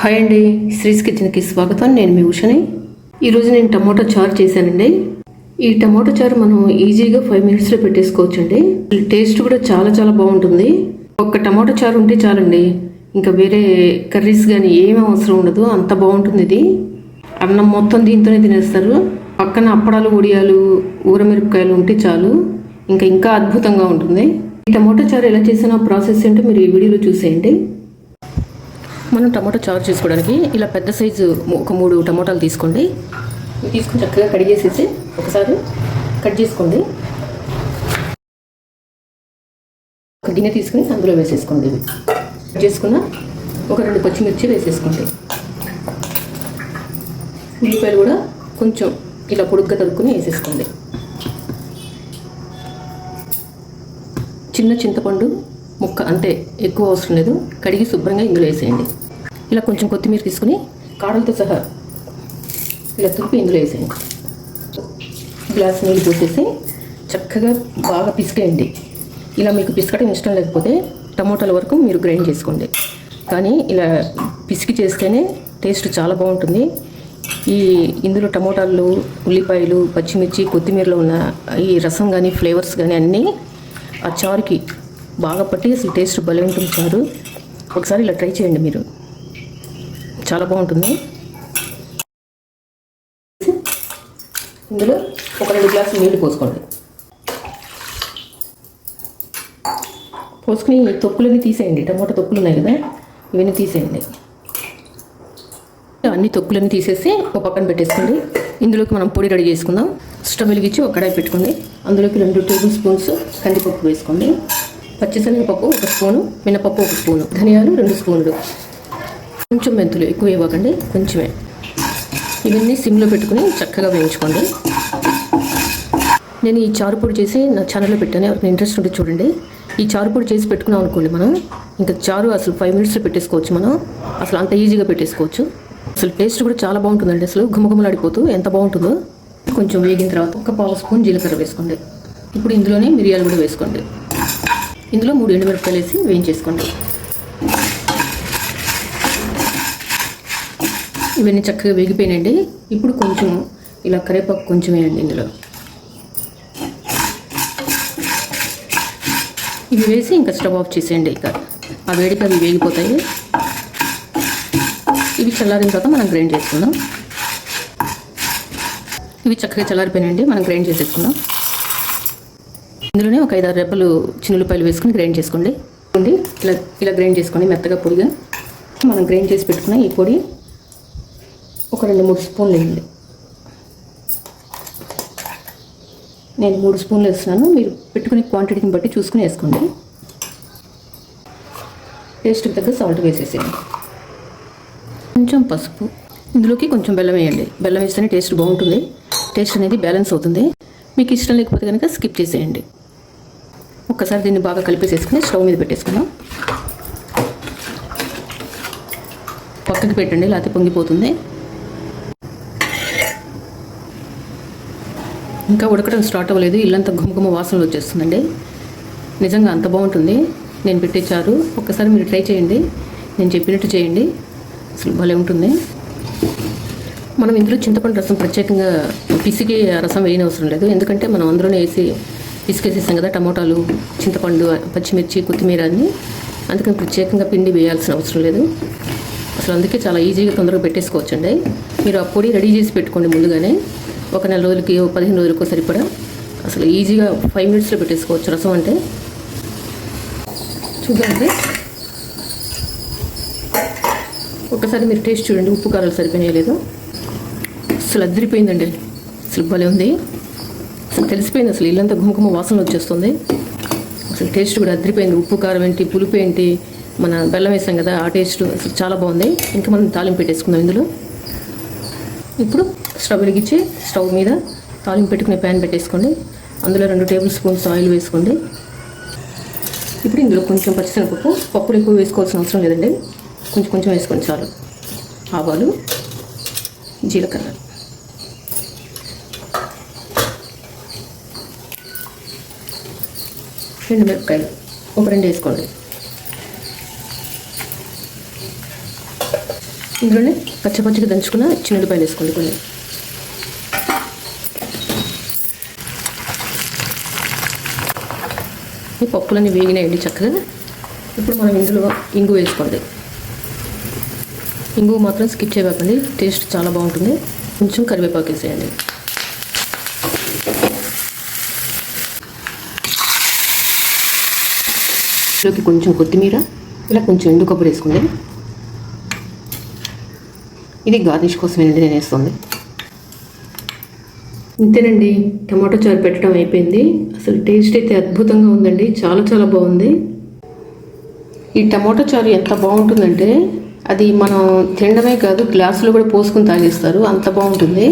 Hi అండి, శ్రీస్ కిచెన్కి స్వాగతం. నేను మీ ఉషని. ఈరోజు నేను టమాటో చారు చేశానండి. ఈ టమాటో చారు మనం ఈజీగా 5 మినిట్స్లో పెట్టేసుకోవచ్చండి. టేస్ట్ కూడా చాలా చాలా బాగుంటుంది. ఒక్క టమాటో చారు ఉంటే చాలండి, ఇంకా వేరే కర్రీస్ కానీ ఏమీ అవసరం ఉండదు, అంత బాగుంటుంది ఇది. అన్నం మొత్తం దీంతోనే తినేస్తారు. పక్కన అప్పడాలు, వడియాలు, ఊరమిరపకాయలు ఉంటే చాలు, ఇంకా అద్భుతంగా ఉంటుంది. ఈ టమాటో చారు ఎలా చేసిన ప్రాసెస్ ఏంటో మీరు ఈ వీడియోలో చూసేయండి. మనం టమాటో చారు చేసుకోవడానికి ఇలా పెద్ద సైజు ఒక 3 టమాటాలు తీసుకోండి. తీసుకుని చక్కగా కడిగేసేసి ఒకసారి కట్ చేసుకోండి. ఒక గిన్నె తీసుకుని అందులో వేసేసుకోండి. కట్ చేసుకున్న ఒక 2 పచ్చిమిర్చి వేసేసుకోండి. ఉల్లిపాయలు కూడా కొంచెం ఇలా పొడుగ్గా తరుక్కుని వేసేసుకోండి. చిన్న చింతపండు ముక్క, అంతే, ఎక్కువ అవసరం లేదు, కడిగి శుభ్రంగా ఇందులో వేసేయండి. ఇలా కొంచెం కొత్తిమీర తీసుకుని కాడలతో సహా ఇలా తురిపి ఇందులో వేసేయండి. గ్లాస్ నీళ్ళు పోసేసి చక్కగా బాగా పిసికేయండి. ఇలా మీకు పిసకటం ఇష్టం లేకపోతే టమోటాల వరకు మీరు గ్రైండ్ చేసుకోండి, కానీ ఇలా పిసికి చేస్తేనే టేస్ట్ చాలా బాగుంటుంది. ఇందులో టమోటాలు, ఉల్లిపాయలు, పచ్చిమిర్చి, కొత్తిమీరలో ఉన్న ఈ రసం కానీ ఫ్లేవర్స్ కానీ అన్నీ ఆ చారుకి బాగా పట్టి అసలు టేస్ట్ భలే ఉంటుంది చారు. ఒకసారి ఇలా ట్రై చేయండి, మీరు చాలా బాగుంటుంది. ఇందులో ఒక 2 గ్లాసులు నీళ్ళు పోసుకోండి. పోసుకుని తొక్కులన్నీ తీసేయండి. టమాటా తొక్కులు ఉన్నాయి కదా, ఇవన్నీ తీసేయండి. అన్ని తొక్కులన్నీ తీసేసి ఒక పక్కన పెట్టేసుకోండి. ఇందులోకి మనం పొడి రెడీ చేసుకుందాం. స్టవ్ వెలిగించి ఒక కడాయి పెట్టుకోండి. అందులోకి 2 టేబుల్ స్పూన్స్ కందిపప్పు వేసుకోండి. పచ్చిశనగపప్పు 1 స్పూను, మినపప్పు 1 స్పూను, ధనియాలు 2 స్పూన్లు, కొంచెం మెంతులు, ఎక్కువ ఇవ్వకండి, కొంచెమే. ఇవన్నీ సిమ్లో పెట్టుకుని చక్కగా వేయించుకోండి. నేను ఈ చారు పొడి చేసి నా ఛానల్లో పెట్టాను, ఎవరికి ఇంట్రెస్ట్ ఉంటే చూడండి. ఈ చారు పొడి చేసి పెట్టుకున్నాం అనుకోండి, మనం ఇంకా చారు అసలు 5 మినిట్స్లో పెట్టేసుకోవచ్చు. మనం అసలు అంత ఈజీగా పెట్టేసుకోవచ్చు. అసలు టేస్ట్ కూడా చాలా బాగుంటుందండి, అసలు గుమగుమలాడిపోతూ ఎంత బాగుంటుందో. కొంచెం వేగిన తర్వాత 1 స్పూన్ జీలకర్ర వేసుకోండి. ఇప్పుడు ఇందులోనే మిరియాలు కూడా వేసుకోండి. ఇందులో 3 ఎండుమిరపకాయలు వేసి వేయించేసుకోండి. ఇవన్నీ చక్కగా వేగిపోయినండి. ఇప్పుడు కొంచెం ఇలా కరివేపాకు కొంచెం వేయండి ఇందులో. ఇవి వేసి ఇంకా స్టవ్ ఆఫ్ చేసేయండి. ఇంకా ఆ వేడికి అవి వేగిపోతాయి. ఇవి చల్లారిన తర్వాత మనం గ్రైండ్ చేసుకుందాం. ఇవి చక్కగా చల్లారిపోయినండి, మనం గ్రైండ్ చేసేసుకుందాం. ఇందులోనే ఒక 5-6 రెబ్బలు చిన్నులపాయలు వేసుకుని గ్రైండ్ చేసుకోండి. ఇలా గ్రైండ్ చేసుకోండి మెత్తగా పొడిగా. మనం గ్రైండ్ చేసి పెట్టుకున్న ఈ పొడి ఒక 2-3 స్పూన్లు వేయండి. నేను 3 స్పూన్లు వేస్తున్నాను, మీరు పెట్టుకునే క్వాంటిటీని బట్టి చూసుకుని వేసుకోండి. టేస్ట్కి తగ్గ సాల్ట్ వేసేసేయండి. కొంచెం పసుపు, ఇందులోకి కొంచెం బెల్లం వేయండి. బెల్లం వేస్తేనే టేస్ట్ బాగుంటుంది, టేస్ట్ అనేది బ్యాలెన్స్ అవుతుంది. మీకు ఇష్టం లేకపోతే కనుక స్కిప్ చేసేయండి. ఒక్కసారి దీన్ని బాగా కలిపేసేసుకుని స్టవ్ మీద పెట్టేసుకుందాం. పక్కకి పెట్టండి, లేకపోతే పొంగిపోతుంది. ఇంకా ఉడకడం స్టార్ట్ అవ్వలేదు, ఇల్లంతా గుమగుమ వాసనలు వచ్చేస్తుందండి. నిజంగా అంత బాగుంటుంది నేను పెట్టే చారు. ఒక్కసారి మీరు ట్రై చేయండి, నేను చెప్పినట్టు చేయండి, అసలు భలే ఉంటుంది. మనం ఇందులో చింతపండు రసం ప్రత్యేకంగా పిసికి రసం వేయనవసరం లేదు, ఎందుకంటే మనం అందులోనే వేసి పిసికేసేసాం కదా టమోటాలు, చింతపండు, పచ్చిమిర్చి, కొత్తిమీర అన్ని. అందుకని ప్రత్యేకంగా పిండి వేయాల్సిన అవసరం లేదు. అసలు అందుకే చాలా ఈజీగా తొందరగా పెట్టేసుకోవచ్చండి. మీరు ఆ పొడి రెడీ చేసి పెట్టుకోండి ముందుగానే. ఒక 4 రోజులకి, 15 రోజులకో సరిపడా అసలు ఈజీగా 5 మినిట్స్లో పెట్టేసుకోవచ్చు రసం అంటే. చూడండి, ఒకసారి మీరు టేస్ట్ చూడండి, ఉప్పు కారాలు సరిపోయినాయో లేదో. అసలు అదిరిపోయిందండి, అసలు భలే ఉంది. అసలు తెలిసిపోయింది, అసలు ఇల్లంతా గుమగుమ వాసన వచ్చేస్తుంది. అసలు టేస్ట్ కూడా అదిరిపోయింది. ఉప్పు కారం ఏంటి, పులుపు ఏంటి, మన బెల్లం వేసాం కదా ఆ టేస్ట్ అసలు చాలా బాగుంది. ఇంకా మనం తాలింపు పెట్టేసుకుందాం ఇందులో. ఇప్పుడు స్టవ్ వెలిగించి స్టవ్ మీద తాలింపు పెట్టుకునే ప్యాన్ పెట్టేసుకోండి. అందులో 2 టేబుల్ స్పూన్స్ ఆయిల్ వేసుకోండి. ఇప్పుడు ఇందులో కొంచెం పచ్చిశనగపప్పు, పప్పులు ఎక్కువ వేసుకోవాల్సిన అవసరం లేదండి, కొంచెం కొంచెం వేసుకోండి చాలు. ఆవాలు, జీలకర్ర, ఎండుమిరపకాయలు ఒక 2 వేసుకోండి. ఇందులోనే పచ్చపచ్చగా దంచుకున్న చిన్నులపాయలు వేసుకోండి కొన్ని. ఈ పప్పులన్నీ వేగినాయండి చక్కగా. ఇప్పుడు మనం ఇందులో ఇంగు వేసుకోండి. ఇంగు మాత్రం స్కిప్ చేయకండి, టేస్ట్ చాలా బాగుంటుంది. కొంచెం కరివేపాకు వేసేయండి. ఇందులోకి కొంచెం కొత్తిమీర, ఇలా కొంచెం ఎండు కొబ్బరి వేసుకోండి. ఇది గార్నిష్ కోసమేనండి నేను వేస్తుంది. ఇంతేనండి, టమాటో చారు పెట్టడం అయిపోయింది. అసలు టేస్ట్ అయితే అద్భుతంగా ఉందండి, చాలా చాలా బాగుంది. ఈ టమాటో చారు ఎంత బాగుంటుందంటే అది మనం తినడమే కాదు, గ్లాసులో కూడా పోసుకొని తాగేస్తారు, అంత బాగుంటుంది.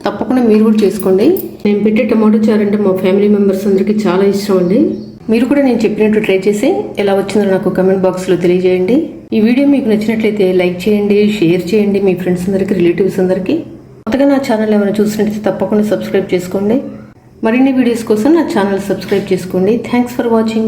తప్పకుండా మీరు కూడా చేసుకోండి. నేను పెట్టే టమాటో చారు అంటే మా ఫ్యామిలీ మెంబర్స్ అందరికీ చాలా ఇష్టం అండి. మీరు కూడా నేను చెప్పినట్టు ట్రై చేసి ఎలా వచ్చిందో నాకు కమెంట్ బాక్స్లో తెలియజేయండి. ఈ వీడియో మీకు నచ్చినట్లయితే లైక్ చేయండి, షేర్ చేయండి మీ ఫ్రెండ్స్ అందరికీ, రిలేటివ్స్ అందరికీ. కొత్తగా నా ఛానల్ ఏమైనా చూసినట్లయితే తప్పకుండా సబ్స్క్రైబ్ చేసుకోండి. మరిన్ని వీడియోస్ కోసం నా ఛానల్ సబ్స్క్రైబ్ చేసుకోండి. Thanks for watching.